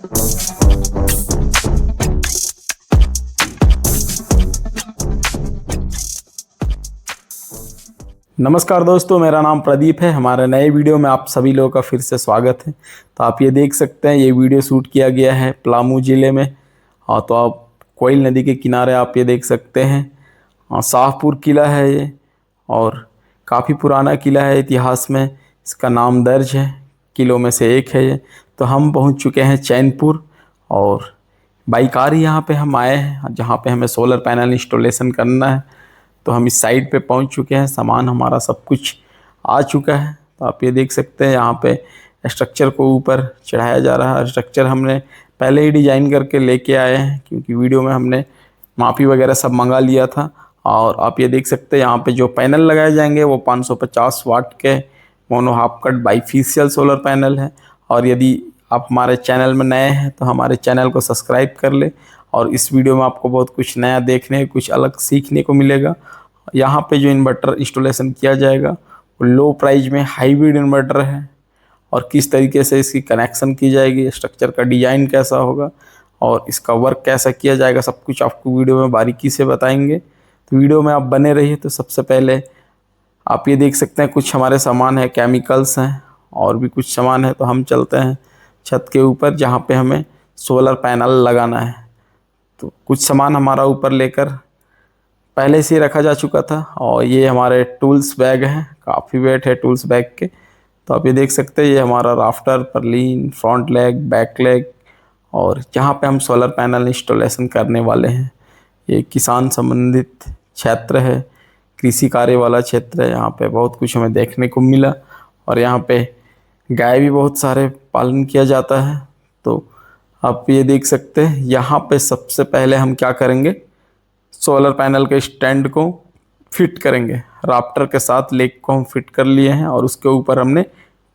नमस्कार दोस्तों, मेरा नाम प्रदीप है। हमारे नए वीडियो में आप सभी लोगों का फिर से स्वागत है। तो आप ये देख सकते हैं, ये वीडियो शूट किया गया है पलामू ज़िले में। और तो आप कोयल नदी के किनारे आप ये देख सकते हैं, शाहपुर किला है ये, और काफ़ी पुराना किला है। इतिहास में इसका नाम दर्ज है, किलों में से एक है ये। तो हम पहुंच चुके हैं चैनपुर, और बाई कार ही यहाँ पे हम आए हैं, जहाँ पे हमें सोलर पैनल इंस्टॉलेशन करना है। तो हम इस साइट पे पहुंच चुके हैं, सामान हमारा सब कुछ आ चुका है। तो आप ये देख सकते हैं, यहाँ पे स्ट्रक्चर को ऊपर चढ़ाया जा रहा है। स्ट्रक्चर हमने पहले ही डिज़ाइन करके लेके आए हैं, क्योंकि वीडियो में हमने मापी वगैरह सब मंगा लिया था। और आप ये देख सकते हैं, यहाँ पे जो पैनल लगाए जाएंगे वो 550 वाट के mono half cut bifacial solar panel है। और यदि आप हमारे चैनल में नए हैं तो हमारे चैनल को सब्सक्राइब कर ले, और इस वीडियो में आपको बहुत कुछ नया देखने, कुछ अलग सीखने को मिलेगा। यहाँ पे जो इन्वर्टर इंस्टॉलेशन किया जाएगा वो लो प्राइस में हाइब्रिड इन्वर्टर है, और किस तरीके से इसकी कनेक्शन की जाएगी, स्ट्रक्चर का डिज़ाइन कैसा होगा और इसका वर्क कैसा किया जाएगा, सब कुछ आपको वीडियो में बारीकी से बताएंगे। तो वीडियो में आप बने रहिए। तो सबसे पहले आप ये देख सकते हैं, कुछ हमारे सामान है, केमिकल्स हैं और भी कुछ सामान है। तो हम चलते हैं छत के ऊपर, जहाँ पे हमें सोलर पैनल लगाना है। तो कुछ सामान हमारा ऊपर लेकर पहले से ही रखा जा चुका था, और ये हमारे टूल्स बैग हैं, काफ़ी वेट है टूल्स बैग के। तो आप ये देख सकते हैं, ये हमारा rafter, Perlin, front leg, back leg, और जहाँ पे हम सोलर पैनल इंस्टॉलेशन करने वाले हैं। ये किसान संबंधित क्षेत्र है, कृषि कार्य वाला क्षेत्र है। यहाँ पे बहुत कुछ हमें देखने को मिला, और यहाँ पे गाय भी बहुत सारे पालन किया जाता है। तो आप ये देख सकते हैं, यहाँ पे सबसे पहले हम क्या करेंगे, सोलर पैनल के स्टैंड को फिट करेंगे। राफ्टर के साथ लेग को हम फिट कर लिए हैं, और उसके ऊपर हमने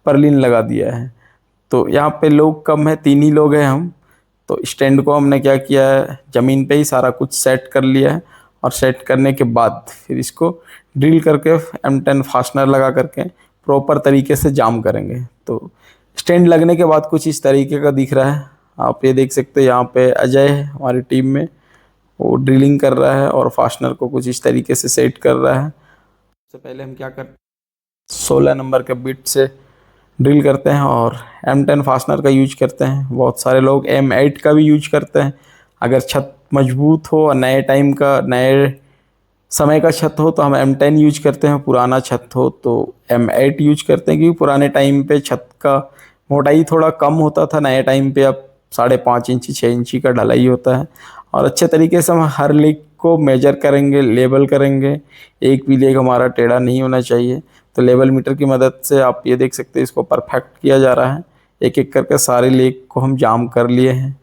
पर्लिन लगा दिया है। तो यहाँ पे लोग कम है, 3 ही लोग हैं हम। तो स्टैंड को हमने क्या किया है, ज़मीन पे ही सारा कुछ सेट कर लिया है, और सेट करने के बाद फिर इसको ड्रिल करके M10 फास्टनर लगा करके प्रॉपर तरीके से जाम करेंगे। तो स्टैंड लगने के बाद कुछ इस तरीके का दिख रहा है। आप ये देख सकते हैं, यहाँ पे अजय है हमारी टीम में, वो ड्रिलिंग कर रहा है और फास्टनर को कुछ इस तरीके से सेट कर रहा है। सबसे पहले हम क्या करते हैं, 16 नंबर के बिट से ड्रिल करते हैं, और M10 फास्टनर का यूज करते हैं। बहुत सारे लोग M8 का भी यूज करते हैं। अगर छत मजबूत हो और नए टाइम का, नए समय का छत हो तो हम M10 यूज करते हैं। पुराना छत हो तो M8 यूज करते हैं, क्योंकि पुराने टाइम पे छत का मोटाई थोड़ा कम होता था। नए टाइम पे अब 5.5 इंची 6 इंची का ढलाई होता है। और अच्छे तरीके से हम हर लेग को मेजर करेंगे, लेबल करेंगे। एक भी लेग हमारा टेढ़ा नहीं होना चाहिए। तो लेवल मीटर की मदद से आप ये देख सकते हैं, इसको परफेक्ट किया जा रहा है। एक एक करके सारे लेग को हम जाम कर लिए हैं,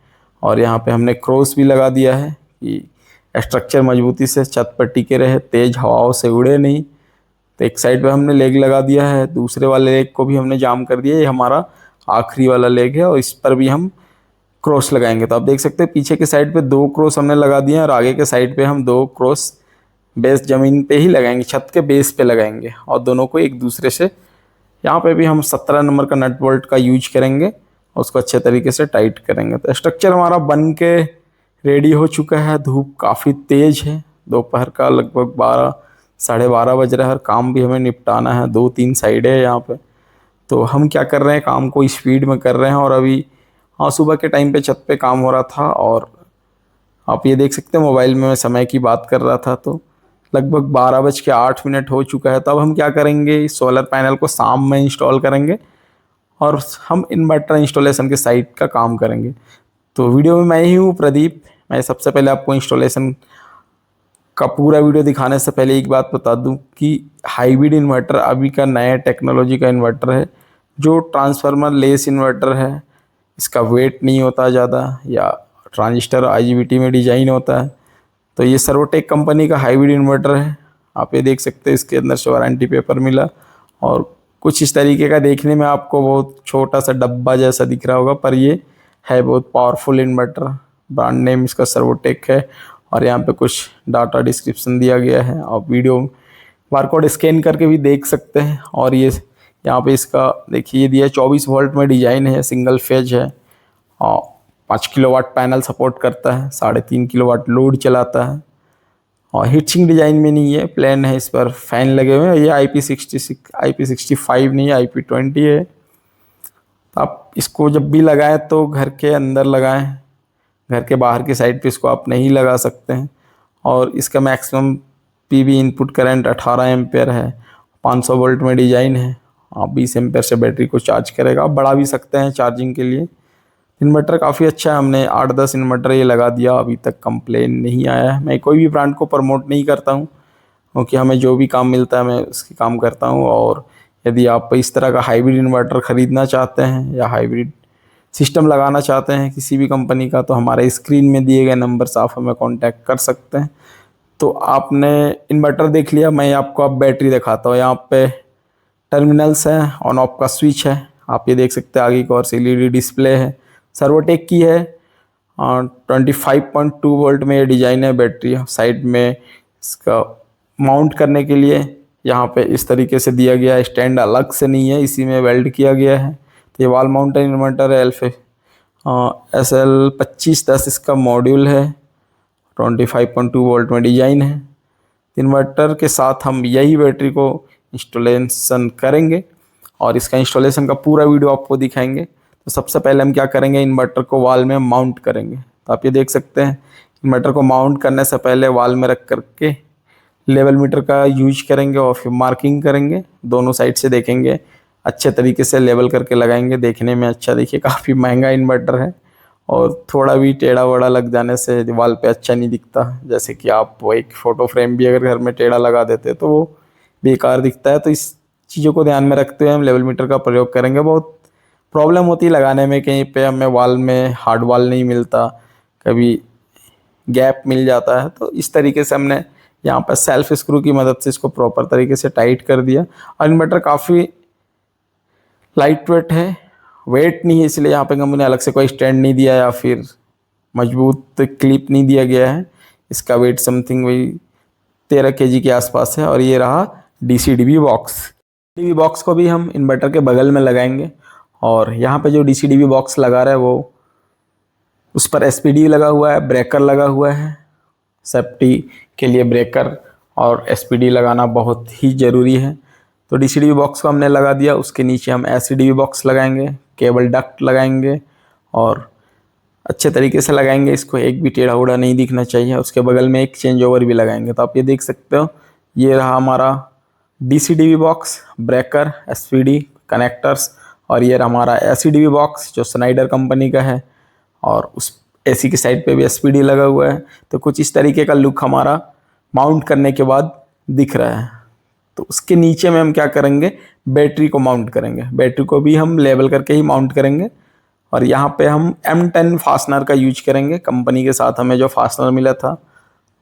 और यहाँ पे हमने क्रॉस भी लगा दिया है कि स्ट्रक्चर मजबूती से छत पर टिके रहे, तेज़ हवाओं से उड़े नहीं। तो एक साइड पे हमने लेग लगा दिया है, दूसरे वाले लेग को भी हमने जाम कर दिया। ये हमारा आखिरी वाला लेग है, और इस पर भी हम क्रॉस लगाएंगे। तो आप देख सकते हैं, पीछे के साइड पे 2 क्रॉस हमने लगा दिए हैं, और आगे के साइड पे हम 2 क्रॉस बेस ज़मीन पे ही लगाएंगे, छत के बेस पे लगाएंगे, और दोनों को एक दूसरे से। यहाँ पे भी हम 17 नंबर का नट बोल्ट का यूज करेंगे, और उसको अच्छे तरीके से टाइट करेंगे। तो स्ट्रक्चर हमारा बन के रेडी हो चुका है। धूप काफ़ी तेज़ है, दोपहर का लगभग 12 साढ़े 12 बज रहा है, और काम भी हमें निपटाना है। 2-3 साइडें हैं यहाँ पे। तो हम क्या कर रहे हैं, काम को स्पीड में कर रहे हैं। और अभी सुबह के टाइम पे छत पे काम हो रहा था, और आप ये देख सकते हैं, मोबाइल में मैं समय की बात कर रहा था। तो लगभग 12:08 हो चुका है। तब हम क्या करेंगे, इस सोलर पैनल को शाम में इंस्टॉल करेंगे, और हम इन्वर्टर इंस्टॉलेशन के साइट का काम करेंगे। तो वीडियो में मैं ही हूँ प्रदीप। मैं सबसे पहले आपको इंस्टॉलेशन का पूरा वीडियो दिखाने से पहले एक बात बता दूं कि हाइब्रिड इन्वर्टर अभी का नया टेक्नोलॉजी का इन्वर्टर है, जो ट्रांसफार्मर लेस इन्वर्टर है। इसका वेट नहीं होता ज़्यादा, या ट्रांजिस्टर IGBT में डिज़ाइन होता है। तो ये सर्वोटेक कंपनी का हाइब्रिड इन्वर्टर है। आप ये देख सकते हैं, इसके अंदर से वारंटी पेपर मिला, और कुछ इस तरीके का देखने में आपको बहुत छोटा सा डब्बा जैसा दिख रहा होगा, पर ये है बहुत पावरफुल इन्वर्टर। ब्रांड नेम इसका सर्वोटेक है, और यहाँ पे कुछ डाटा डिस्क्रिप्शन दिया गया है। आप वीडियो बारकोड स्कैन करके भी देख सकते हैं। और ये यहाँ पे इसका देखिए, ये दिया 24 वोल्ट में डिज़ाइन है, सिंगल फेज है। और 5 किलोवाट पैनल सपोर्ट करता है, 3.5 किलोवाट लोड चलाता है और हीटसिंक डिज़ाइन में नहीं है, प्लेन है। इस पर फैन लगे हुए हैं। ये IP65 नहीं है, IP20 है। तो आप इसको जब भी लगाएं तो घर के अंदर लगाएं, घर के बाहर की साइड पे इसको आप नहीं लगा सकते हैं। और इसका maximum PV input current 18 ampere है, 500 वोल्ट में डिज़ाइन है। आप 20 एम्पेयर से बैटरी को चार्ज करेगा। आप बढ़ा भी सकते हैं चार्जिंग के लिए। इन्वर्टर काफ़ी अच्छा है, हमने 8-10 इन्वर्टर ये लगा दिया, अभी तक कंप्लेन नहीं आया है। मैं कोई भी ब्रांड को प्रमोट नहीं करता हूँ, क्योंकि हमें जो भी काम मिलता है मैं उसकी काम करता हूँ। और यदि आप इस तरह का हाइब्रिड इन्वर्टर ख़रीदना चाहते हैं या हाइब्रिड सिस्टम लगाना चाहते हैं किसी भी कंपनी का, तो हमारे स्क्रीन में दिए गए नंबर से आप हमें कॉन्टैक्ट कर सकते हैं। तो आपने इन्वर्टर देख लिया, मैं आपको अब बैटरी दिखाता हूँ। यहाँ पे टर्मिनल्स हैं, ऑन ऑफ का स्विच है, आप ये देख सकते हैं। आगे की ओर से LED डिस्प्ले है, सर्वोटेक की है। 25.2 वोल्ट में ये डिज़ाइन है बैटरी। साइड में इसका माउंट करने के लिए यहाँ पे इस तरीके से दिया गया है, स्टैंड अलग से नहीं है, इसी में वेल्ड किया गया है। तो ये वॉल माउंटेड इन्वर्टर है। SL2510 इसका मॉड्यूल है, 25.2 वोल्ट में डिज़ाइन है। इन्वर्टर के साथ हम यही बैटरी को इंस्टॉलेशन करेंगे और इसका इंस्टॉलेशन का पूरा वीडियो आपको दिखाएंगे। तो सबसे पहले हम क्या करेंगे, इन्वर्टर को वॉल में माउंट करेंगे। तो आप ये देख सकते हैं, इन्वर्टर को माउंट करने से पहले वॉल में रख करके लेवल मीटर का यूज करेंगे और फिर मार्किंग करेंगे। दोनों साइड से देखेंगे, अच्छे तरीके से लेवल करके लगाएंगे। देखने में अच्छा, देखिए काफ़ी महंगा इन्वर्टर है और थोड़ा भी टेढ़ा वेढ़ा लग जाने से दीवार पे अच्छा नहीं दिखता। जैसे कि आप वो एक फ़ोटो फ्रेम भी अगर घर में टेढ़ा लगा देते तो वो बेकार दिखता है। तो इस चीज़ों को ध्यान में रखते हुए हम लेवल मीटर का प्रयोग करेंगे। बहुत प्रॉब्लम होती है लगाने में, कहीं पे हमें वॉल में हार्ड वॉल नहीं मिलता, कभी गैप मिल जाता है। तो इस तरीके से हमने यहाँ पर सेल्फ स्क्रू की मदद से इसको प्रॉपर तरीके से टाइट कर दिया। और इन्वर्टर काफ़ी लाइट वेट है, वेट नहीं है, इसलिए यहाँ पे कंपनी ने अलग से कोई स्टैंड नहीं दिया या फिर मजबूत क्लिप नहीं दिया गया है। इसका वेट समथिंग वही 13 kg के आसपास है। और ये रहा DCDB बॉक्स। DCDB बॉक्स को भी हम इन्वर्टर के बगल में लगाएंगे। और यहाँ पे जो DCDB बॉक्स लगा रहा है वो उस पर SPD लगा हुआ है, ब्रेकर लगा हुआ है। सेफ्टी के लिए ब्रेकर और SPD लगाना बहुत ही ज़रूरी है। तो DCDB बॉक्स को हमने लगा दिया। उसके नीचे हम SCDB बॉक्स लगाएंगे, केबल डक्ट लगाएंगे और अच्छे तरीके से लगाएंगे। इसको एक भी टेढ़ा उड़ा नहीं दिखना चाहिए। उसके बगल में एक चेंज ओवर भी लगाएंगे। तो आप ये देख सकते हो, ये रहा हमारा DCDB box, breaker, SPD connectors. और ये रहा हमारा SCDB बॉक्स जो स्नाइडर कंपनी का है और उस AC की साइड पे भी SPD लगा हुआ है। तो कुछ इस तरीके का लुक हमारा माउंट करने के बाद दिख रहा है। तो उसके नीचे में हम क्या करेंगे, बैटरी को माउंट करेंगे। बैटरी को भी हम लेवल करके ही माउंट करेंगे। और यहाँ पे हम M10 फास्टनर का यूज करेंगे। कंपनी के साथ हमें जो फास्टनर मिला था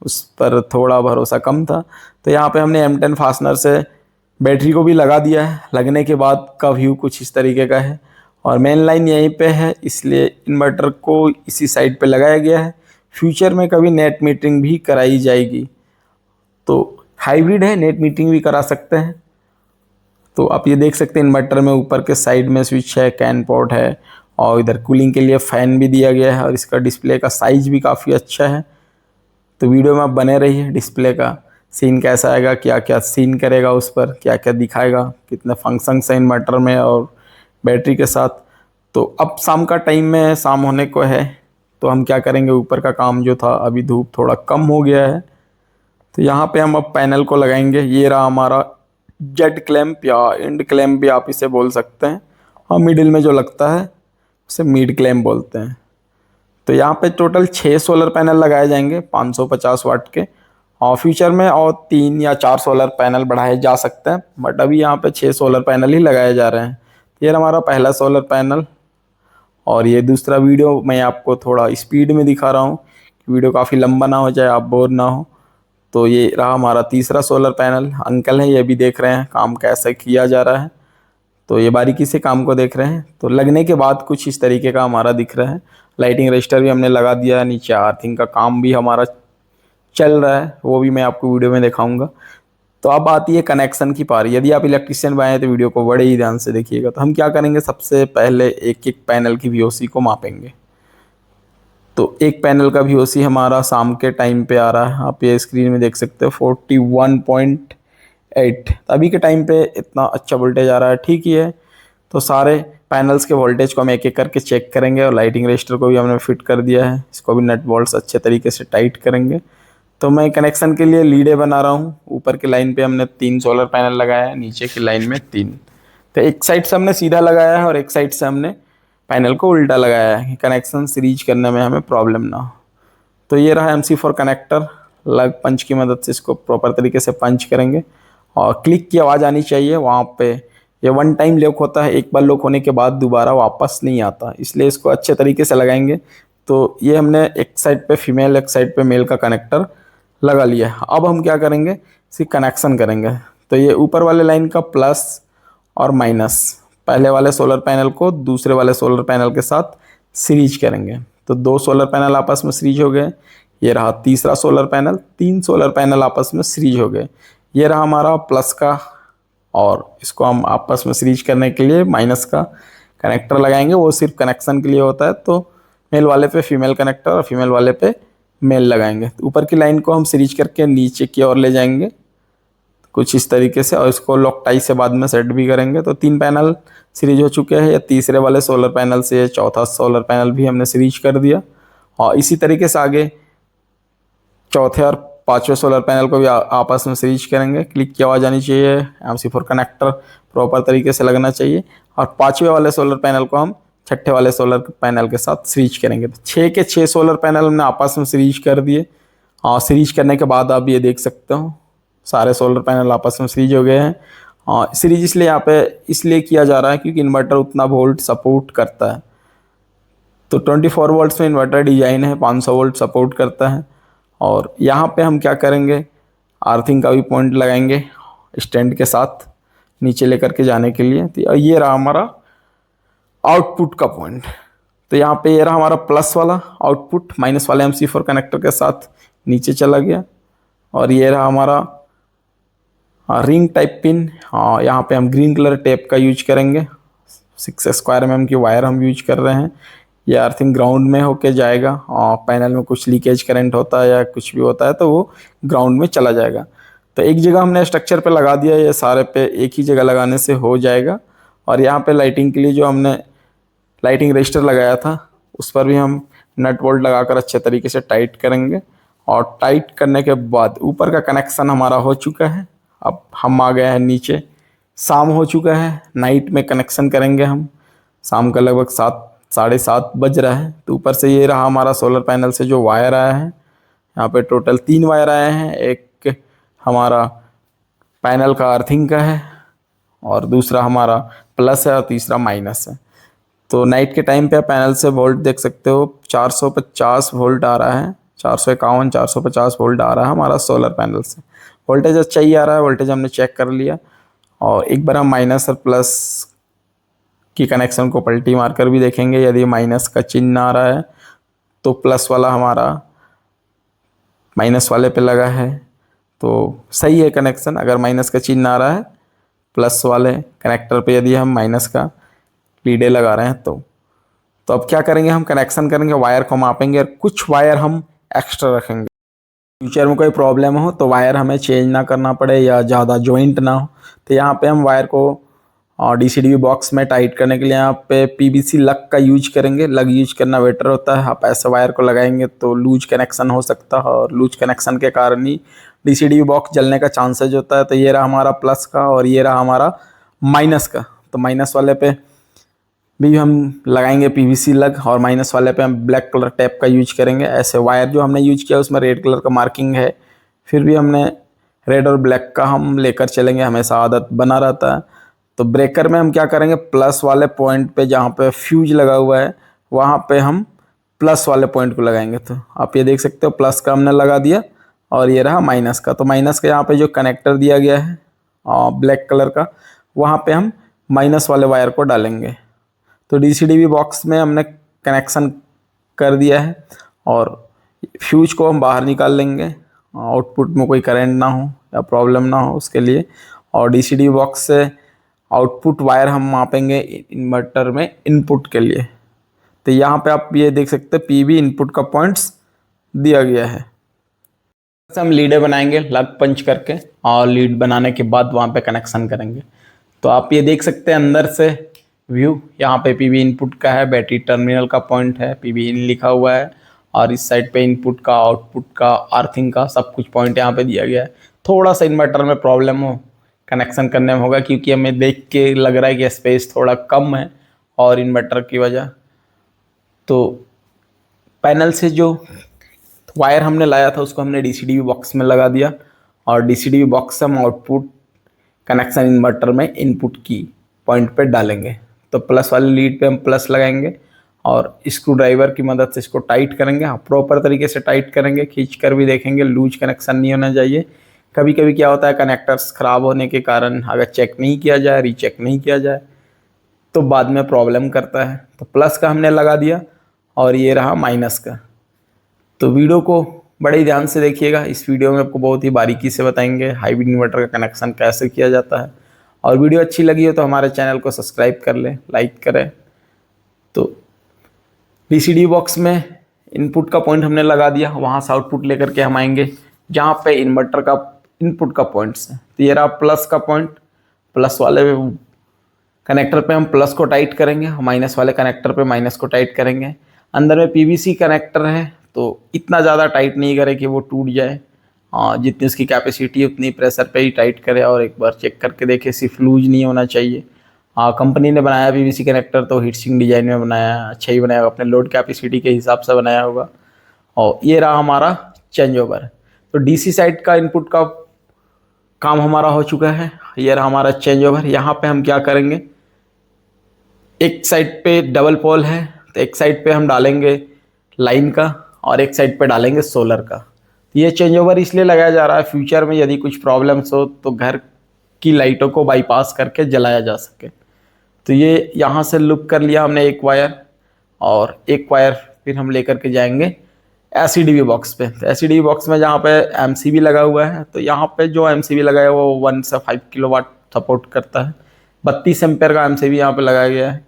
उस पर थोड़ा भरोसा कम था, तो यहाँ पे हमने M10 फास्टनर से बैटरी को भी लगा दिया है। लगने के बाद का व्यू कुछ इस तरीके का है। और मेन लाइन यहीं पे है, इसलिए इन्वर्टर को इसी साइड पे लगाया गया है। फ्यूचर में कभी नेट मीटरिंग भी कराई जाएगी। तो हाइब्रिड है, नेट मीटरिंग भी करा सकते हैं। तो आप ये देख सकते हैं इन्वर्टर में ऊपर के साइड में स्विच है, कैन पोर्ट है और इधर कूलिंग के लिए फ़ैन भी दिया गया है। और इसका डिस्प्ले का साइज़ भी काफ़ी अच्छा है। तो वीडियो में आप बने रहिए, डिस्प्ले का सीन कैसा आएगा, क्या क्या सीन करेगा उस पर, क्या क्या दिखाएगा, कितने फंक्शंस हैं इन्वर्टर में और बैटरी के साथ। तो अब शाम का टाइम में, शाम होने को है, तो हम क्या करेंगे, ऊपर का काम जो था, अभी धूप थोड़ा कम हो गया है, तो यहाँ पे हम अब पैनल को लगाएंगे। ये रहा हमारा जेट क्लैंप या एंड क्लैंप भी आप इसे बोल सकते हैं। और मिडिल में जो लगता है उसे मिड क्लैंप बोलते हैं। तो यहाँ पे टोटल 6 सोलर पैनल लगाए जाएंगे 550 वाट के। और फ्यूचर में और 3 या 4 सोलर पैनल बढ़ाए जा सकते हैं, बट अभी यहाँ पे 6 सोलर पैनल ही लगाए जा रहे हैं। ये हमारा पहला सोलर पैनल। और ये दूसरा वीडियो मैं आपको थोड़ा स्पीड में दिखा रहा हूँ, वीडियो काफ़ी लंबा ना हो जाए, आप बोर ना हो। तो ये रहा हमारा तीसरा सोलर पैनल। अंकल है, ये भी देख रहे हैं काम कैसे किया जा रहा है, तो ये बारीकी से काम को देख रहे हैं। तो लगने के बाद कुछ इस तरीके का हमारा दिख रहा है। लाइटिंग रजिस्टर भी हमने लगा दिया है, नीचे अर्थिंग का काम भी हमारा चल रहा है, वो भी मैं आपको वीडियो में दिखाऊंगा। तो अब आती है कनेक्शन की पारी। यदि आप इलेक्ट्रिशियन बनाए तो वीडियो को बड़े ही ध्यान से देखिएगा। तो हम क्या करेंगे, सबसे पहले एक एक पैनल की VOC को मापेंगे। तो एक पैनल का VOC हमारा शाम के टाइम पे आ रहा है, आप ये स्क्रीन में देख सकते हो 41.8। अभी के टाइम पे इतना अच्छा वोल्टेज आ रहा है, ठीक ही है। तो सारे पैनल्स के वोल्टेज को हम एक एक करके चेक करेंगे और लाइटिंग रजिस्टर को भी हमने फिट कर दिया है, इसको भी नट बोल्ट्स अच्छे तरीके से टाइट करेंगे। तो मैं कनेक्शन के लिए लीडें बना रहा हूँ। ऊपर की लाइन पे हमने 3 सोलर पैनल लगाया है, नीचे की लाइन में 3। तो एक साइड से हमने सीधा लगाया है और एक साइड से हमने पैनल को उल्टा लगाया है, कनेक्शन सीरीज करने में हमें प्रॉब्लम ना हो। तो ये रहा MC4 कनेक्टर। लग पंच की मदद से इसको प्रॉपर तरीके से पंच करेंगे और क्लिक की आवाज़ आनी चाहिए वहाँ पे। ये वन टाइम लॉक होता है, एक बार लॉक होने के बाद दोबारा वापस नहीं आता, इसलिए इसको अच्छे तरीके से लगाएंगे। तो ये हमने एक साइड पे फीमेल एक साइड पे मेल का कनेक्टर लगा लिया है। अब हम क्या करेंगे, इसी कनेक्शन करेंगे। तो ये ऊपर वाले लाइन का प्लस और माइनस पहले वाले सोलर पैनल को दूसरे वाले सोलर पैनल के साथ सीरीज करेंगे। तो 2 सोलर पैनल आपस में सीरीज हो गए। ये रहा तीसरा सोलर पैनल, 3 सोलर पैनल आपस में सीरीज हो गए। ये रहा हमारा प्लस का, और इसको हम आपस में सीरीज करने के लिए माइनस का कनेक्टर लगाएंगे, वो सिर्फ कनेक्शन के लिए होता है। तो मेल वाले पे फीमेल कनेक्टर और फीमेल वाले पे मेल लगाएंगे। तो ऊपर की लाइन को हम सीरीज करके नीचे की ओर ले जाएंगे कुछ इस तरीके से, और इसको लॉक टाई से बाद में सेट भी करेंगे। तो 3 पैनल सीरीज हो चुके हैं। या तीसरे वाले सोलर पैनल से चौथा सोलर पैनल भी हमने सीरीज कर दिया, और इसी तरीके से आगे चौथे और 5वें सोलर पैनल को भी आपस में सीरीज करेंगे। क्लिक की आवाज़ आनी चाहिए, MC4 कनेक्टर प्रॉपर तरीके से लगना चाहिए, और 5वें वाले सोलर पैनल को हम 6ठे वाले सोलर पैनल के साथ सीरीज करेंगे। तो 6 के 6 सोलर पैनल हमने आपस में सीरीज कर दिए, और सीरीज करने के बाद आप ये देख सकते हो सारे सोलर पैनल आपस में सीरीज हो गए हैं। और सीरीज इसलिए यहाँ पे इसलिए किया जा रहा है क्योंकि इन्वर्टर उतना वोल्ट सपोर्ट करता है। तो 24 वोल्ट्स में इन्वर्टर डिजाइन है, 500 वोल्ट सपोर्ट करता है। और यहाँ पे हम क्या करेंगे, आर्थिंग का भी पॉइंट लगाएंगे स्टैंड के साथ नीचे लेकर के जाने के लिए। तो ये रहा हमारा आउटपुट का पॉइंट। तो यहाँ पे ये रहा हमारा प्लस वाला आउटपुट, माइनस वाले MC4 कनेक्टर के साथ नीचे चला गया। और ये रहा हमारा रिंग टाइप पिन। हाँ, यहाँ पे हम ग्रीन कलर टेप का यूज करेंगे। 6 स्क्वायर mm की वायर हम यूज कर रहे हैं। ये अर्थिंग ग्राउंड में होके जाएगा, और पैनल में कुछ लीकेज करंट होता है या कुछ भी होता है तो वो ग्राउंड में चला जाएगा। तो एक जगह हमने स्ट्रक्चर पे लगा दिया, ये सारे पे एक ही जगह लगाने से हो जाएगा। और यहाँ पे लाइटिंग के लिए जो हमने लाइटिंग रजिस्टर लगाया था उस पर भी हम नट बोल्ट लगाकर अच्छे तरीके से टाइट करेंगे। और टाइट करने के बाद ऊपर का कनेक्शन हमारा हो चुका है। अब हम आ गए हैं नीचे, शाम हो चुका है, नाइट में कनेक्शन करेंगे हम। शाम का लगभग 7 साढ़े 7 बज रहा है। तो ऊपर से ये रहा हमारा सोलर पैनल से जो वायर आया है, यहाँ पे टोटल 3 वायर आए हैं। एक हमारा पैनल का अर्थिंग का है, और दूसरा हमारा प्लस है, और तीसरा माइनस है। तो नाइट के टाइम पे पैनल से वोल्ट देख सकते हो 450 वोल्ट आ रहा है, 451 450 वोल्ट आ रहा है हमारा सोलर पैनल से। वोल्टेज अच्छा ही आ रहा है, वोल्टेज हमने चेक कर लिया। और एक बार हम माइनस और प्लस की कनेक्शन को पलटी मारकर भी देखेंगे। यदि माइनस का चिन्ह आ रहा है तो प्लस वाला हमारा माइनस वाले पे लगा है, तो सही है कनेक्शन। अगर माइनस का चिन्ह आ रहा है प्लस वाले कनेक्टर पे, यदि हम माइनस का लीडे लगा रहे हैं तो अब क्या करेंगे, हम कनेक्शन करेंगे, वायर को मापेंगे और कुछ वायर हम एक्स्ट्रा रखेंगे। फ्यूचर में कोई प्रॉब्लम हो तो वायर हमें चेंज ना करना पड़े या ज़्यादा जॉइंट ना हो। तो यहाँ पे हम वायर को और DCDB बॉक्स में टाइट करने के लिए यहाँ पे PVC लग का यूज करेंगे। लग यूज करना बेटर होता है। आप ऐसे वायर को लगाएंगे तो लूज कनेक्शन हो सकता है, और लूज कनेक्शन के कारण ही DCDB बॉक्स जलने का चांसेज होता है। तो ये रहा हमारा प्लस का, और ये रहा हमारा माइनस का। तो माइनस वाले पे भी हम लगाएंगे PVC लग, और माइनस वाले पे हम ब्लैक कलर टेप का यूज करेंगे। ऐसे वायर जो हमने यूज किया उसमें रेड कलर का मार्किंग है, फिर भी हमने रेड और ब्लैक का हम लेकर चलेंगे, हमेशा आदत बना रहता है। तो ब्रेकर में हम क्या करेंगे, प्लस वाले पॉइंट पे जहाँ पे फ्यूज लगा हुआ है वहाँ पे हम प्लस वाले पॉइंट को लगाएंगे। तो आप ये देख सकते हो प्लस का हमने लगा दिया, और ये रहा माइनस का। तो माइनस का यहाँ पे जो कनेक्टर दिया गया है ब्लैक कलर का, वहाँ पे हम माइनस वाले वायर को डालेंगे। तो DCDB बॉक्स में हमने कनेक्शन कर दिया है, और फ्यूज को हम बाहर निकाल लेंगे, आउटपुट में कोई करंट ना हो या प्रॉब्लम ना हो उसके लिए। और DCDB बॉक्स से आउटपुट वायर हम मापेंगे इन्वर्टर में इनपुट के लिए। तो यहाँ पे आप ये देख सकते हैं पीवी इनपुट का पॉइंट्स दिया गया है। हम लीडें बनाएंगे लग पंच करके, और लीड बनाने के बाद वहाँ पे कनेक्शन करेंगे। तो आप ये देख सकते हैं अंदर से व्यू, यहाँ पे पीवी इनपुट का है, बैटरी टर्मिनल का पॉइंट है, पीवी इन लिखा हुआ है, और इस साइड पे इनपुट का, आउटपुट का, अर्थिंग का सब कुछ पॉइंट यहाँ पे दिया गया है। थोड़ा सा इन्वर्टर में प्रॉब्लम हो कनेक्शन करने में होगा, क्योंकि हमें देख के लग रहा है कि स्पेस थोड़ा कम है और इन्वर्टर की वजह। तो पैनल से जो वायर हमने लाया था उसको हमने डीसीडीवी बॉक्स में लगा दिया, और डीसीडीवी बॉक्स से हम आउटपुट कनेक्शन इन्वर्टर में इनपुट की पॉइंट पे डालेंगे। तो प्लस वाली लीड पे हम प्लस लगाएंगे और स्क्रू ड्राइवर की मदद से इसको टाइट करेंगे। हाँ, प्रॉपर तरीके से टाइट करेंगे, खींच कर भी देखेंगे, लूज कनेक्शन नहीं होना चाहिए। कभी कभी क्या होता है, कनेक्टर्स ख़राब होने के कारण अगर चेक नहीं किया जाए, रीचेक नहीं किया जाए, तो बाद में प्रॉब्लम करता है। तो प्लस का हमने लगा दिया, और ये रहा माइनस का। तो वीडियो को बड़े ही ध्यान से देखिएगा, इस वीडियो में आपको बहुत ही बारीकी से बताएंगे हाइब्रिड इन्वर्टर का कनेक्शन कैसे किया जाता है। और वीडियो अच्छी लगी हो तो हमारे चैनल को सब्सक्राइब कर लें, लाइक करें। तो डीसीडी बॉक्स में इनपुट का पॉइंट हमने लगा दिया, वहाँ से आउटपुट लेकर के हम आएंगे जहाँ पे इन्वर्टर का इनपुट का पॉइंट्स है। तो ये रहा प्लस का पॉइंट, प्लस वाले कनेक्टर पे हम प्लस को टाइट करेंगे, माइनस वाले कनेक्टर पे माइनस को टाइट करेंगे। अंदर में पीवीसी कनेक्टर है, तो इतना ज़्यादा टाइट नहीं करे कि वो टूट जाए। जितनी उसकी कैपेसिटी है उतनी प्रेशर पे ही टाइट करे, और एक बार चेक करके देखे, सिर्फ लूज नहीं होना चाहिए। कंपनी ने बनाया पीवीसी कनेक्टर तो हीट सिंक डिजाइन में बनाया, अच्छा ही बनाया, अपने लोड कैपेसिटी के हिसाब से बनाया होगा। और ये रहा हमारा चेंज ओवर। तो डीसी साइड का इनपुट का काम हमारा हो चुका है। ये रहा हमारा चेंज ओवर। यहाँ पे हम क्या करेंगे, एक साइड पे डबल पोल है तो एक साइड पे हम डालेंगे लाइन का, और एक साइड पे डालेंगे सोलर का। ये चेंज ओवर इसलिए लगाया जा रहा है, फ्यूचर में यदि कुछ प्रॉब्लम्स हो तो घर की लाइटों को बाईपास करके जलाया जा सके। तो ये यहाँ से लूप कर लिया हमने एक वायर, और एक वायर फिर हम लेकर के जाएंगे एससीडीवी बॉक्स पे। तो एससीडीवी बॉक्स में जहाँ पे एमसीबी लगा हुआ है, तो यहाँ पे जो एमसीबी लगा है वो 1 से 5 किलोवाट सपोर्ट करता है। 32 एम्पेयर का एमसीबी यहाँ पे लगाया गया है।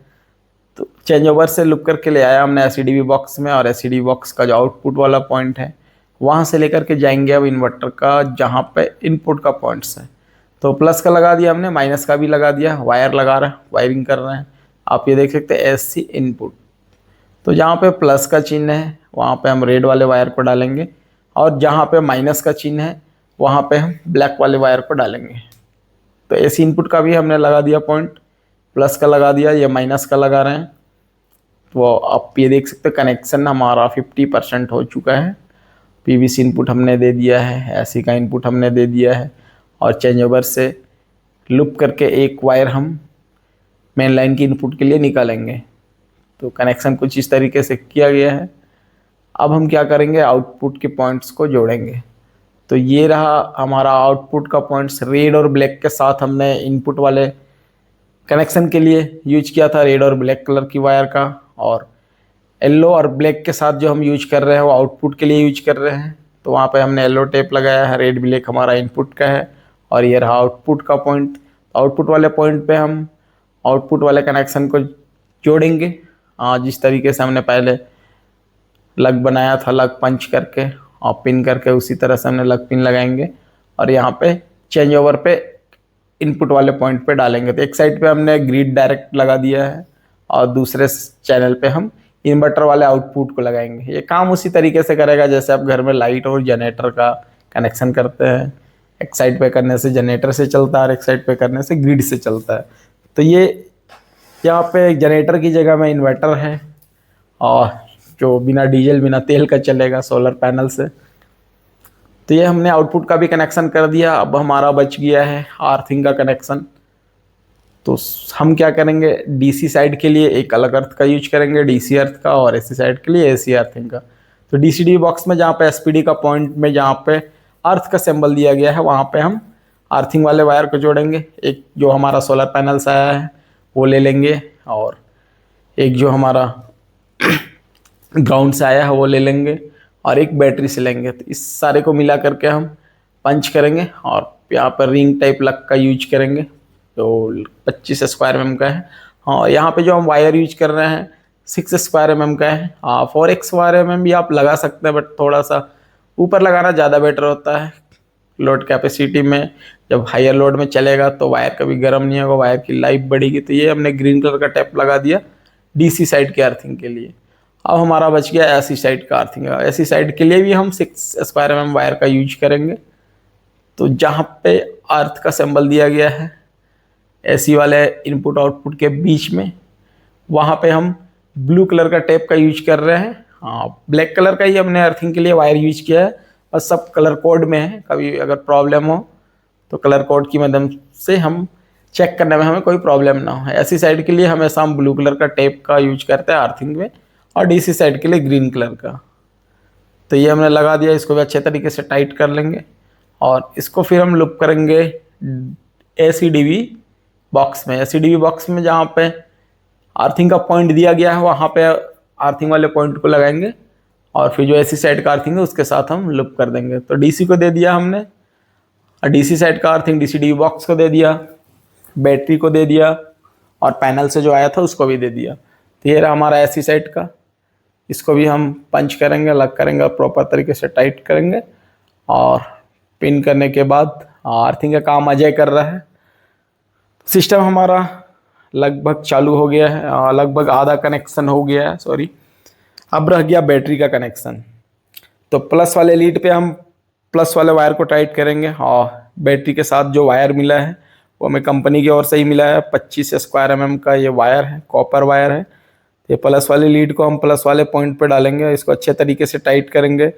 तो चेंज ओवर से लुक करके ले आया हमने एससीडीवी बॉक्स में, और एससीडीवी बॉक्स का जो आउटपुट वाला पॉइंट है वहाँ से लेकर के जाएंगे अब इन्वर्टर का जहाँ पे इनपुट का पॉइंट्स है। तो प्लस का लगा दिया हमने, माइनस का भी लगा दिया, वायर लगा रहे हैं, वायरिंग कर रहे हैं। आप ये देख सकते हैं एससी इनपुट। तो जहाँ पे प्लस का चिन्ह है वहाँ पे हम रेड वाले वायर को डालेंगे, और जहाँ पे माइनस का चिन्ह है वहाँ पे हम ब्लैक वाले वायर को डालेंगे। तो एसी इनपुट का भी हमने लगा दिया पॉइंट, प्लस का लगा दिया, ये माइनस का लगा रहे हैं। तो आप ये देख सकते हैं कनेक्शन हमारा 50% हो चुका है। पीवीसी इनपुट हमने दे दिया है, एसी का इनपुट हमने दे दिया है, और चेंज ओवर से लूप करके एक वायर हम मेन लाइन की इनपुट के लिए निकालेंगे। तो कनेक्शन कुछ इस तरीके से किया गया है। अब हम क्या करेंगे, आउटपुट के पॉइंट्स को जोड़ेंगे। तो ये रहा हमारा आउटपुट का पॉइंट्स, रेड और ब्लैक के साथ हमने इनपुट वाले कनेक्शन के लिए यूज किया था, रेड और ब्लैक कलर की वायर का, और येलो और ब्लैक के साथ जो हम यूज कर रहे हैं वो आउटपुट के लिए यूज कर रहे हैं। तो वहाँ पे हमने येलो टेप लगाया है, रेड ब्लैक हमारा इनपुट का है, और ये रहा आउटपुट का पॉइंट। आउटपुट वाले पॉइंट पे हम आउटपुट वाले कनेक्शन को जोड़ेंगे, जिस तरीके से हमने पहले लग बनाया था, लग पंच करके और पिन करके, उसी तरह से हमने लग पिन लगाएंगे, और यहाँ पे चेंज ओवर पे इनपुट वाले पॉइंट पे डालेंगे। तो एक साइड पे हमने ग्रिड डायरेक्ट लगा दिया है, और दूसरे चैनल पे हम इन्वर्टर वाले आउटपुट को लगाएंगे। ये काम उसी तरीके से करेगा जैसे आप घर में लाइट और जनरेटर का कनेक्शन करते हैं। एक साइड पे करने से जनरेटर से चलता है और एक साइड पे करने से ग्रिड से चलता है। तो ये यहाँ पे जनरेटर की जगह में इन्वर्टर है, और जो बिना डीजल बिना तेल का चलेगा सोलर पैनल से। तो ये हमने आउटपुट का भी कनेक्शन कर दिया। अब हमारा बच गया है अर्थिंग का कनेक्शन। तो हम क्या करेंगे, डीसी साइड के लिए एक अलग अर्थ का यूज करेंगे, डीसी अर्थ का, और एसी साइड के लिए एसी अर्थिंग का। तो डीसीडी बॉक्स में जहाँ पे एसपीडी का पॉइंट में जहाँ पे अर्थ का सिंबल दिया गया है वहाँ पे हम अर्थिंग वाले वायर को जोड़ेंगे। एक जो हमारा सोलर पैनल से आया है वो ले लेंगे, और एक जो हमारा ग्राउंड से आया है वो ले लेंगे, और एक बैटरी से लेंगे। तो इस सारे को मिला करके हम पंच करेंगे, और यहाँ पर रिंग टाइप लक का यूज करेंगे जो 25 स्क्वायर mm का है। हाँ, यहाँ पे जो हम वायर यूज कर रहे हैं 6 स्क्वायर mm का है। 4 स्क्वायर mm भी आप लगा सकते हैं, बट थोड़ा सा ऊपर लगाना ज़्यादा बेटर होता है। लोड कैपेसिटी में जब हायर लोड में चलेगा तो वायर कभी गर्म नहीं होगा, वायर की लाइफ बढ़ेगी। तो ये हमने ग्रीन कलर का टेप लगा दिया डीसी साइड के अर्थिंग के लिए। अब हमारा बच गया एसी साइड का अर्थिंग। एसी साइड के लिए भी हम 6 स्क्वायर mm वायर का यूज करेंगे। तो जहाँ पे अर्थ का सिंबल दिया गया है एसी वाले इनपुट आउटपुट के बीच में, वहाँ पे हम ब्लू कलर का टेप का यूज कर रहे हैं। हाँ, ब्लैक कलर का ही हमने अर्थिंग के लिए वायर यूज किया है, और सब कलर कोड में है। कभी अगर प्रॉब्लम हो तो कलर कोड की मदद से हम चेक करने में हमें कोई प्रॉब्लम ना हो। ऐसी साइड के लिए हमेशा हम ब्लू कलर का टेप का यूज करते हैं अर्थिंग में, और डीसी साइड के लिए ग्रीन कलर का। तो ये हमने लगा दिया, इसको भी अच्छे तरीके से टाइट कर लेंगे, और इसको फिर हम लूप करेंगे एसीडीवी बॉक्स में। एसीडीवी बॉक्स में जहाँ पे अर्थिंग का पॉइंट दिया गया है वहाँ पे अर्थिंग वाले पॉइंट को लगाएंगे, और फिर जो एसी साइड का अर्थिंग है उसके साथ हम लूप कर देंगे। तो डीसी को दे दिया हमने, और डीसी साइड का अर्थिंग डीसीडीवी बॉक्स को दे दिया, बैटरी को दे दिया, और पैनल से जो आया था उसको भी दे दिया। तो ये रहा हमारा एसी साइड का। इसको भी हम पंच करेंगे, अलग करेंगे, और प्रॉपर तरीके से टाइट करेंगे, और पिन करने के बाद अर्थिंग का काम अजय कर रहा है। सिस्टम हमारा लगभग चालू हो गया है, लगभग आधा कनेक्शन हो गया है, सॉरी। अब रह गया बैटरी का कनेक्शन। तो प्लस वाले लीड पे हम प्लस वाले वायर को टाइट करेंगे, और बैटरी के साथ जो वायर मिला है वो हमें कंपनी की ओर से ही मिला है। 25 स्क्वायर mm का ये वायर है, कॉपर वायर है। ये प्लस वाले लीड को हम प्लस वाले पॉइंट पे डालेंगे, इसको अच्छे तरीके से टाइट करेंगे।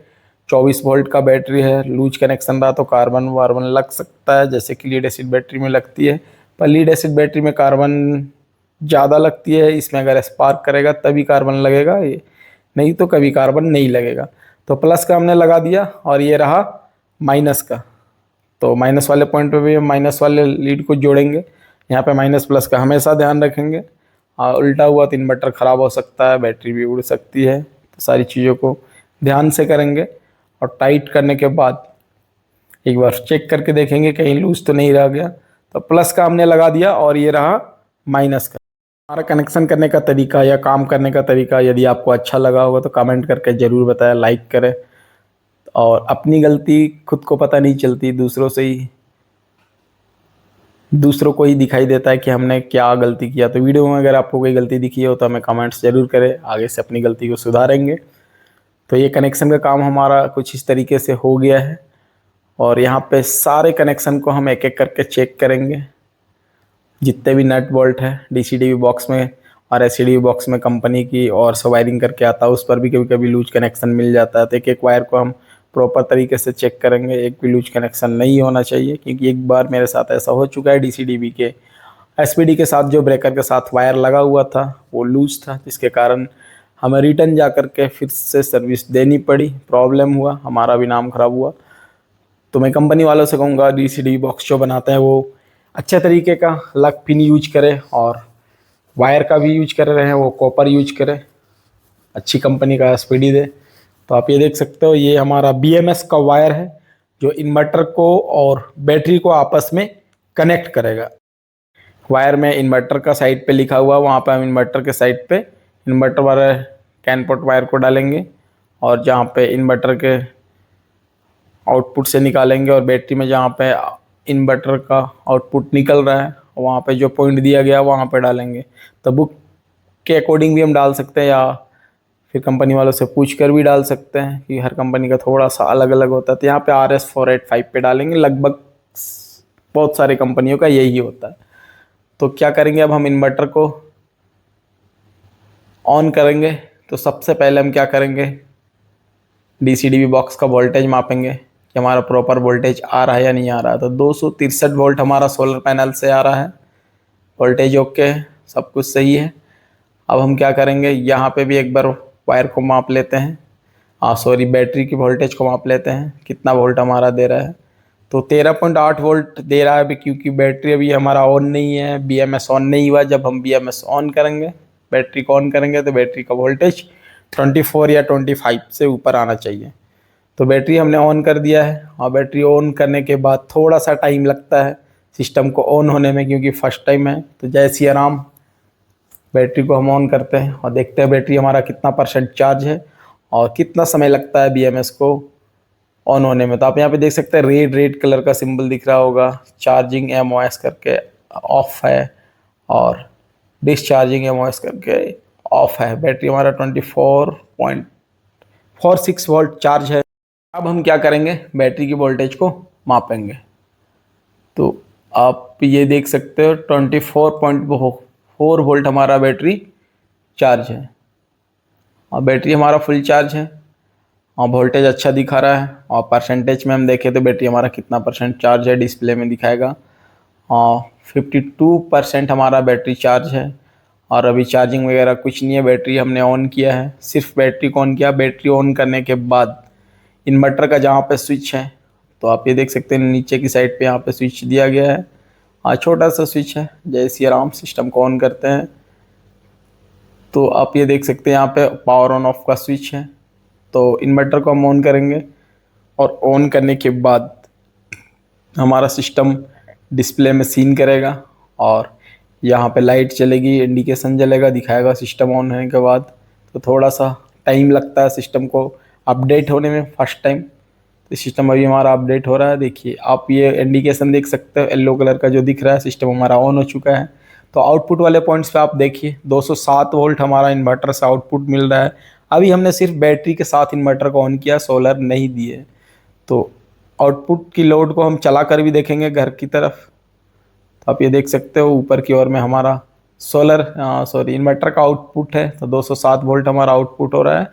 24 वोल्ट का बैटरी है, लूज कनेक्शन रहा तो कार्बन वार्बन लग सकता है, जैसे कि लीड एसिड बैटरी में लगती है। पर लीड एसिड बैटरी में कार्बन ज़्यादा लगती है, इसमें अगर स्पार्क करेगा तभी कार्बन लगेगा, ये नहीं तो कभी कार्बन नहीं लगेगा। तो प्लस का हमने लगा दिया, और ये रहा माइनस का। तो माइनस वाले पॉइंट पे भी हम माइनस वाले लीड को जोड़ेंगे। यहाँ पे माइनस प्लस का हमेशा ध्यान रखेंगे, और उल्टा हुआ तो इन्वर्टर ख़राब हो सकता है, बैटरी भी उड़ सकती है। तो सारी चीज़ों को ध्यान से करेंगे, और टाइट करने के बाद एक बार चेक करके देखेंगे कहीं लूज तो नहीं रह गया। तो प्लस का हमने लगा दिया, और ये रहा माइनस का। हमारा कनेक्शन करने का तरीका या काम करने का तरीका यदि आपको अच्छा लगा होगा तो कमेंट करके ज़रूर बताएं, लाइक करें। और अपनी गलती खुद को पता नहीं चलती, दूसरों को ही दिखाई देता है कि हमने क्या गलती किया। तो वीडियो में अगर आपको कोई गलती दिखी हो तो हमें कमेंट्स ज़रूर करें, आगे से अपनी गलती को सुधारेंगे। तो ये कनेक्शन का काम हमारा कुछ इस तरीके से हो गया है, और यहाँ पे सारे कनेक्शन को हम एक एक करके चेक करेंगे। जितने भी नट बोल्ट है डीसीडीवी बॉक्स में और एससीडीवी बॉक्स में कंपनी की और से वायरिंग करके आता है, उस पर भी कभी कभी लूज कनेक्शन मिल जाता है। तो एक एक वायर को हम प्रॉपर तरीके से चेक करेंगे, एक भी लूज कनेक्शन नहीं होना चाहिए। क्योंकि एक बार मेरे साथ ऐसा हो चुका है, डीसीडीवी के एसपीडी के साथ जो ब्रेकर के साथ वायर लगा हुआ था वो लूज था, जिसके कारण हमें रिटर्न जा कर के फिर से सर्विस देनी पड़ी, प्रॉब्लम हुआ, हमारा भी नाम खराब हुआ। तो मैं कंपनी वालों से कहूँगा डीसीडीवी बॉक्स जो बनाते हैं वो अच्छे तरीके का लक पिन यूज करें, और वायर का भी यूज कर रहे हैं वो कॉपर यूज करें, अच्छी कंपनी का एसपीडी दे। तो आप ये देख सकते हो, ये हमारा बीएमएस का वायर है जो इन्वर्टर को और बैटरी को आपस में कनेक्ट करेगा। वायर में इन्वर्टर का साइड पे लिखा हुआ, वहाँ पे हम इन्वर्टर के साइड पे इन्वर्टर वाले कैनपोर्ट वायर को डालेंगे, और जहाँ पे इन्वर्टर के आउटपुट से निकालेंगे, और बैटरी में जहाँ पे इन्वर्टर का आउटपुट निकल रहा है वहाँ पे जो पॉइंट दिया गया वहाँ पे डालेंगे। तो बुक के अकॉर्डिंग भी हम डाल सकते हैं, या फिर कंपनी वालों से पूछ कर भी डाल सकते हैं, कि हर कंपनी का थोड़ा सा अलग अलग होता है। तो यहाँ पे RS485 पे डालेंगे, लगभग बहुत सारी कंपनियों का यही होता है। तो क्या करेंगे, अब हम इन्वर्टर को ऑन करेंगे। तो सबसे पहले हम क्या करेंगे, डीसीडीवी बॉक्स का वोल्टेज मापेंगे कि हमारा प्रॉपर वोल्टेज आ रहा है या नहीं आ रहा है। तो 263 वोल्ट हमारा सोलर पैनल से आ रहा है, वोल्टेज ओके है, सब कुछ सही है। अब हम क्या करेंगे, यहाँ पे भी एक बार वायर को माप लेते हैं, बैटरी की वोल्टेज को माप लेते हैं, कितना वोल्ट हमारा दे रहा है। तो 13.8 वोल्ट दे रहा है अभी, क्योंकि बैटरी अभी हमारा ऑन नहीं है, बीएमएस ऑन नहीं हुआ। जब हम बीएमएस ऑन करेंगे, बैटरी को ऑन करेंगे, तो बैटरी का वोल्टेज 24 या 25 से ऊपर आना चाहिए। तो बैटरी हमने ऑन कर दिया है, और बैटरी ऑन करने के बाद थोड़ा सा टाइम लगता है सिस्टम को ऑन होने में, क्योंकि फर्स्ट टाइम है। तो जय सिया राम, बैटरी को हम ऑन करते हैं और देखते हैं बैटरी हमारा कितना परसेंट चार्ज है और कितना समय लगता है BMS को ऑन होने में। तो आप यहाँ पे देख सकते हैं रेड कलर का सिंबल दिख रहा होगा, चार्जिंग MOS करके ऑफ है और डिस्चार्जिंग MOS करके ऑफ है। बैटरी हमारा 24.46 वोल्ट चार्ज है। अब हम क्या करेंगे, बैटरी की वोल्टेज को मापेंगे। तो आप ये देख सकते हो 24.4 वोल्ट हमारा बैटरी चार्ज है और बैटरी हमारा फुल चार्ज है और वोल्टेज अच्छा दिखा रहा है। और परसेंटेज में हम देखें तो बैटरी हमारा कितना परसेंट चार्ज है डिस्प्ले में दिखाएगा। और 52% हमारा बैटरी चार्ज है और अभी चार्जिंग वगैरह कुछ नहीं है। बैटरी हमने ऑन किया है, सिर्फ बैटरी को ऑन किया। बैटरी ऑन करने के बाद इन्वर्टर का जहाँ पे स्विच है, तो आप ये देख सकते हैं नीचे की साइड पे यहाँ पे स्विच दिया गया है। छोटा सा स्विच है। जैसे आराम सिस्टम को ऑन करते हैं तो आप ये देख सकते हैं यहाँ पे पावर ऑन ऑफ का स्विच है। तो इन्वर्टर को हम ऑन करेंगे और ऑन करने के बाद हमारा सिस्टम डिस्प्ले में सीन करेगा और यहाँ पे लाइट चलेगी, इंडिकेशन जलेगा, दिखाएगा सिस्टम ऑन होने के बाद। तो थोड़ा सा टाइम लगता है सिस्टम को अपडेट होने में फर्स्ट टाइम। तो सिस्टम अभी हमारा अपडेट हो रहा है। देखिए आप ये इंडिकेशन देख सकते हो, येलो कलर का जो दिख रहा है, सिस्टम हमारा ऑन हो चुका है। तो आउटपुट वाले पॉइंट्स पे आप देखिए 207 वोल्ट हमारा इन्वर्टर से आउटपुट मिल रहा है। अभी हमने सिर्फ बैटरी के साथ इन्वर्टर को ऑन किया, सोलर नहीं दिए। तो आउटपुट की लोड को हम चला कर भी देखेंगे घर की तरफ। तो आप ये देख सकते हो ऊपर की ओर में हमारा इन्वर्टर का आउटपुट है। तो 207 वोल्ट हमारा आउटपुट हो रहा है।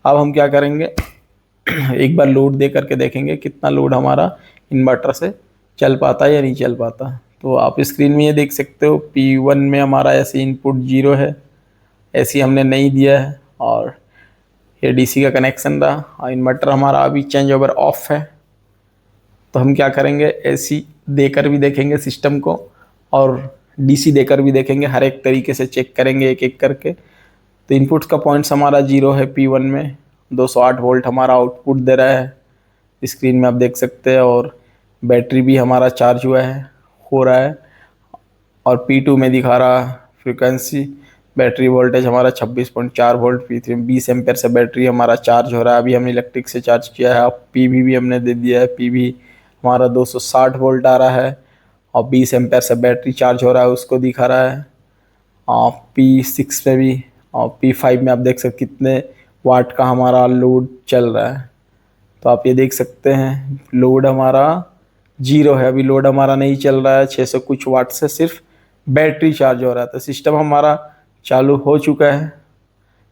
अब हम क्या करेंगे, एक बार लोड दे करके देखेंगे कितना लोड हमारा इन्वर्टर से चल पाता है या नहीं चल पाता। तो आप स्क्रीन में ये देख सकते हो P1 में हमारा ऐसे इनपुट 0 है, ऐसी हमने नहीं दिया है और ये DC का कनेक्शन रहा और इन्वर्टर हमारा अभी चेंज ओवर ऑफ है। तो हम क्या करेंगे, AC देकर भी देखेंगे सिस्टम को और DC देकर भी देखेंगे, हर एक तरीके से चेक करेंगे एक एक करके। तो इनपुट्स का पॉइंट्स हमारा 0 है P1 में, 208 वोल्ट हमारा आउटपुट दे रहा है, स्क्रीन में आप देख सकते हैं। और बैटरी भी हमारा चार्ज हुआ है, हो रहा है। और P2 में दिखा रहा फ्रिक्वेंसी, बैटरी वोल्टेज हमारा 26.4 वोल्ट, P3 में 20 एम्पेयर से बैटरी हमारा चार्ज हो रहा है। अभी हमने इलेक्ट्रिक से चार्ज किया है। अब PV भी हमने दे दिया है, PV हमारा 260 वोल्ट आ रहा है और 20 एम्पेयर से बैटरी चार्ज हो रहा है, उसको दिखा रहा है। और P6 में भी और P5 में आप देख सकते कितने वाट का हमारा लोड चल रहा है। तो आप ये देख सकते हैं लोड हमारा 0 है, अभी लोड हमारा नहीं चल रहा है। 600 कुछ वाट से सिर्फ बैटरी चार्ज हो रहा है। तो सिस्टम हमारा चालू हो चुका है।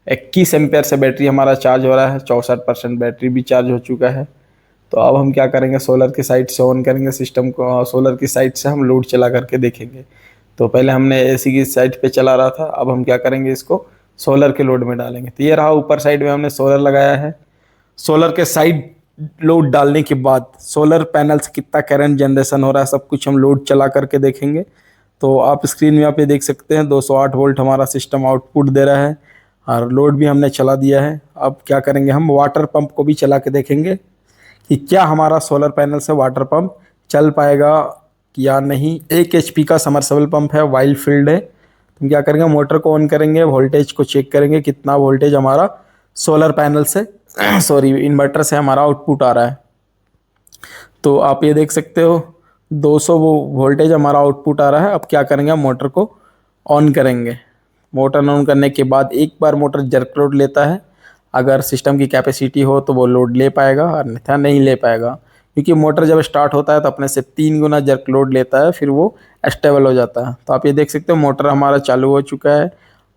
21 एम्पेयर से बैटरी हमारा चार्ज हो रहा है, 64% बैटरी भी चार्ज हो चुका है। तो अब हम क्या करेंगे, सोलर की साइड से ऑन करेंगे सिस्टम को। सोलर की साइड से हम लोड चला करके देखेंगे। तो पहले हमने AC की साइड पे चला रहा था, अब हम क्या करेंगे, इसको सोलर के लोड में डालेंगे। तो ये रहा ऊपर साइड में हमने सोलर लगाया है। सोलर के साइड लोड डालने के बाद सोलर पैनल से कितना करंट जनरेशन हो रहा है सब कुछ हम लोड चला करके देखेंगे। तो आप स्क्रीन में आप ये देख सकते हैं 208 वोल्ट हमारा सिस्टम आउटपुट दे रहा है और लोड भी हमने चला दिया है। अब क्या करेंगे, हम वाटर पंप को भी चला के देखेंगे कि क्या हमारा सोलर पैनल से वाटर पंप चल पाएगा या नहीं। 1 HP का समरसेबल पंप है, वाइल्ड फील्ड है। तो हम क्या करेंगे, मोटर को ऑन करेंगे, वोल्टेज को चेक करेंगे कितना वोल्टेज हमारा सोलर पैनल से इन्वर्टर से हमारा आउटपुट आ रहा है। तो आप ये देख सकते हो 200 वो वोल्टेज हमारा आउटपुट आ रहा है। अब क्या करेंगे, हम मोटर को ऑन करेंगे। मोटर ऑन करने के बाद एक बार मोटर जर्क लोड लेता है, अगर सिस्टम की कैपेसिटी हो तो वो लोड ले पाएगा, अन्यथा नहीं ले पाएगा। क्योंकि मोटर जब स्टार्ट होता है तो अपने से 3 गुना जर्क लोड लेता है, फिर वो स्टेबल हो जाता है। तो आप ये देख सकते हो मोटर हमारा चालू हो चुका है,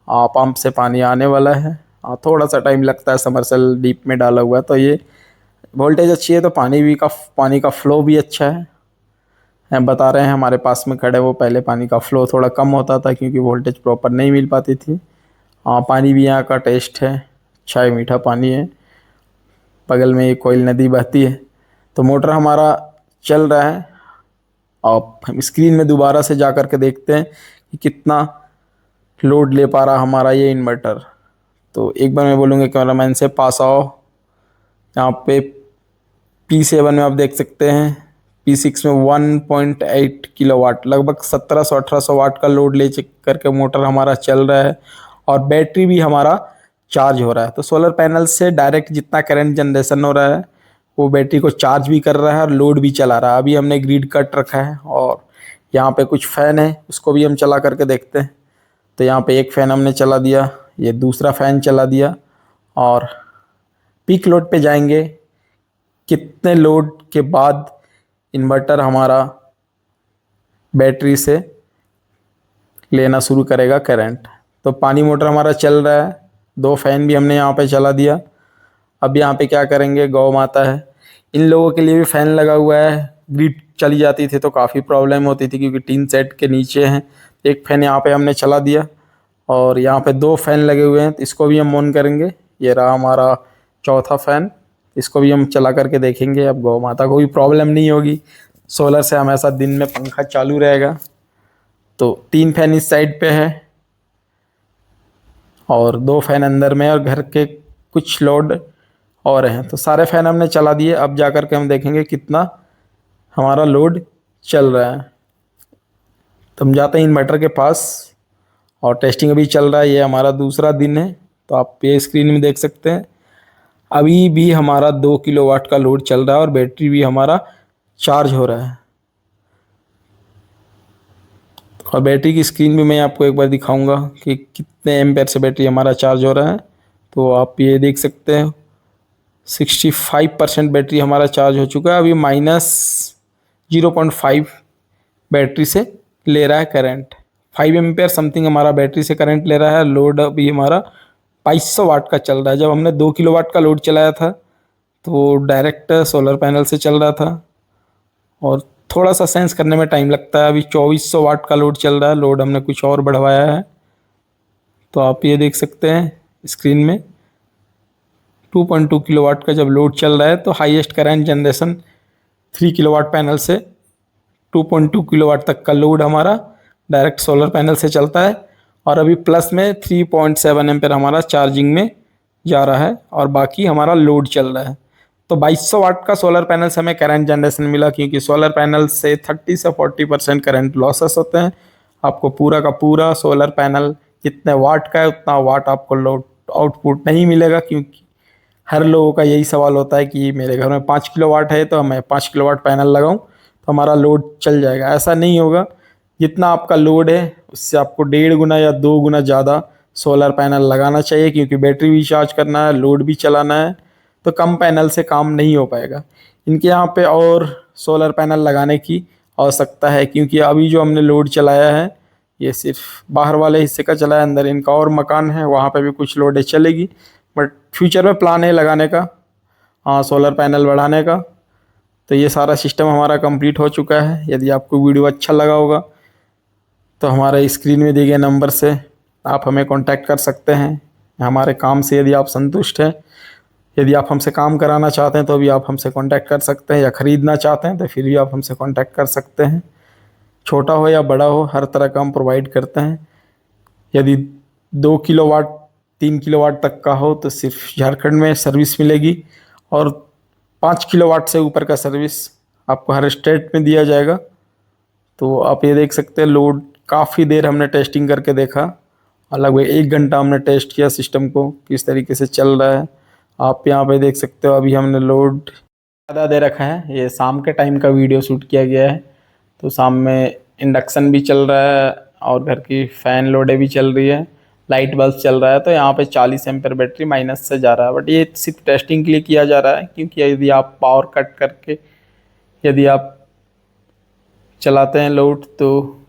पंप से पानी आने वाला है। थोड़ा सा टाइम लगता है, समरसेल डीप में डाला हुआ है। तो ये वोल्टेज अच्छी है तो पानी का फ्लो भी अच्छा है। बता रहे हैं हमारे पास में खड़े वो, पहले पानी का फ्लो थोड़ा कम होता था क्योंकि वोल्टेज प्रॉपर नहीं मिल पाती थी। पानी भी यहाँ का टेस्ट है, अच्छा है, मीठा पानी है। बगल में एक कोयल नदी बहती है। तो मोटर हमारा चल रहा है। और हम स्क्रीन में दोबारा से जा कर के देखते हैं कि कितना लोड ले पा रहा हमारा ये इन्वर्टर। तो एक बार मैं बोलूँगा कैमरामैन से पास आओ। यहाँ पे P7 में आप देख सकते हैं P6 में 1.8 किलोवाट, लगभग 1700-1800 वाट का लोड ले करके मोटर हमारा चल रहा है और बैटरी भी हमारा चार्ज हो रहा है। तो सोलर पैनल से डायरेक्ट जितना करंट जनरेशन हो रहा है वो बैटरी को चार्ज भी कर रहा है और लोड भी चला रहा है। अभी हमने ग्रिड कट रखा है और यहाँ पे कुछ फ़ैन है, उसको भी हम चला करके देखते हैं। तो यहाँ पे एक फ़ैन हमने चला दिया, ये दूसरा फ़ैन चला दिया और पीक लोड पे जाएंगे कितने लोड के बाद इन्वर्टर हमारा बैटरी से लेना शुरू करेगा करंट। तो पानी मोटर हमारा चल रहा है, 2 फैन भी हमने यहाँ पे चला दिया। अब यहाँ पे क्या करेंगे, गौ माता है, इन लोगों के लिए भी फ़ैन लगा हुआ है। ग्रिड चली जाती थी तो काफ़ी प्रॉब्लम होती थी क्योंकि टीन सेट के नीचे हैं। एक फ़ैन यहाँ पे हमने चला दिया और यहाँ पे 2 फैन लगे हुए हैं, तो इसको भी हम ऑन करेंगे। ये रहा हमारा चौथा फ़ैन, इसको भी हम चला करके देखेंगे। अब गौ माता को भी प्रॉब्लम नहीं होगी, सोलर से हमेशा दिन में पंखा चालू रहेगा। तो 3 फैन इस साइड पे है और 2 फैन अंदर में और घर के कुछ लोड और हैं। तो सारे फैन हमने चला दिए। अब जा कर के हम देखेंगे कितना हमारा लोड चल रहा है। तो हम जाते हैं इन्वर्टर के पास और टेस्टिंग अभी चल रहा है, ये हमारा दूसरा दिन है। तो आप ये स्क्रीन में देख सकते हैं अभी भी हमारा 2 किलोवाट का लोड चल रहा है और बैटरी भी हमारा चार्ज हो रहा है। और बैटरी की स्क्रीन भी मैं आपको एक बार दिखाऊंगा कि कितने एम्पेयर से बैटरी हमारा चार्ज हो रहा है। तो आप ये देख सकते हैं 65% बैटरी हमारा चार्ज हो चुका है। अभी -0.5 बैटरी से ले रहा है करंट। 5 एम्पेयर समथिंग हमारा बैटरी से करंट ले रहा है। लोड अभी हमारा 2200 वाट का चल रहा है। जब हमने 2 किलोवाट का लोड चलाया था तो डायरेक्ट सोलर पैनल से चल रहा था और थोड़ा सा सेंस करने में टाइम लगता है। अभी 2400 वाट का लोड चल रहा है, लोड हमने कुछ और बढ़वाया है। तो आप ये देख सकते हैं स्क्रीन में 2.2 किलोवाट का जब लोड चल रहा है तो highest current generation 3 kilowatt panel से 2.2 किलोवाट तक का लोड हमारा डायरेक्ट सोलर पैनल से चलता है। और अभी प्लस में 3.7 एम्पेयर हमारा चार्जिंग में जा रहा है और बाकी हमारा लोड चल रहा है। तो 2200 वाट का सोलर पैनल से हमें करंट जनरेशन मिला, क्योंकि सोलर पैनल से 30 से 40% करंट लॉसेस होते हैं। आपको पूरा का पूरा सोलर पैनल जितने वाट का है उतना वाट आपको लोड आउटपुट नहीं मिलेगा, क्योंकि हर लोगों का यही सवाल होता है कि मेरे घर में 5 किलोवाट है तो मैं 5 किलोवाट पैनल लगाऊं तो हमारा लोड चल जाएगा। ऐसा नहीं होगा, जितना आपका लोड है उससे आपको 1.5 गुना या 2 गुना ज़्यादा सोलर पैनल लगाना चाहिए, क्योंकि बैटरी भी चार्ज करना है, लोड भी चलाना है। तो कम पैनल से काम नहीं हो पाएगा। इनके यहाँ पे और सोलर पैनल लगाने की आवश्यकता है, क्योंकि अभी जो हमने लोड चलाया है ये सिर्फ बाहर वाले हिस्से का चला है, अंदर इनका और मकान है वहाँ पे भी कुछ लोड चलेगी। बट फ्यूचर में प्लान है लगाने का, हाँ, सोलर पैनल बढ़ाने का। तो ये सारा सिस्टम हमारा कंप्लीट हो चुका है। यदि आपको वीडियो अच्छा लगा होगा तो हमारे स्क्रीन में दिए गए नंबर से आप हमें कांटेक्ट कर सकते हैं। हमारे काम से यदि आप संतुष्ट हैं, यदि आप हमसे काम कराना चाहते हैं तो भी आप हमसे कांटेक्ट कर सकते हैं, या ख़रीदना चाहते हैं तो फिर भी आप हमसे कांटेक्ट कर सकते हैं। छोटा हो या बड़ा हो, हर तरह का हम प्रोवाइड करते हैं। यदि 2 किलोवाट 3 किलोवाट तक का हो तो सिर्फ झारखंड में सर्विस मिलेगी, और 5 किलोवाट से ऊपर का सर्विस आपको हर स्टेट में दिया जाएगा। तो आप ये देख सकते हैं लोड काफ़ी देर हमने टेस्टिंग करके देखा, और लगभग 1 घंटा हमने टेस्ट किया सिस्टम को किस तरीके से चल रहा है। आप यहाँ पे देख सकते हो अभी हमने लोड ज़्यादा दे रखा है। ये शाम के टाइम का वीडियो शूट किया गया है, तो शाम में इंडक्शन भी चल रहा है और घर की फ़ैन लोडें भी चल रही है, लाइट बल्ब चल रहा है। तो यहाँ पे 40 एम्पेयर बैटरी माइनस से जा रहा है। बट ये सिर्फ टेस्टिंग के लिए किया जा रहा है, क्योंकि यदि आप पावर कट करके यदि आप चलाते हैं लोड तो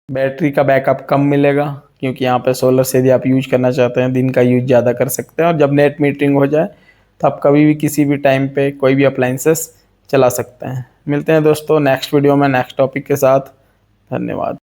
बैटरी का बैकअप कम मिलेगा, क्योंकि यहाँ पे सोलर से यदि आप यूज करना चाहते हैं दिन का यूज ज़्यादा कर सकते हैं, और जब नेट मीटरिंग हो जाए तो आप कभी भी किसी भी टाइम पे कोई भी अप्लाइंसेस चला सकते हैं। मिलते हैं दोस्तों नेक्स्ट वीडियो में नेक्स्ट टॉपिक के साथ। धन्यवाद।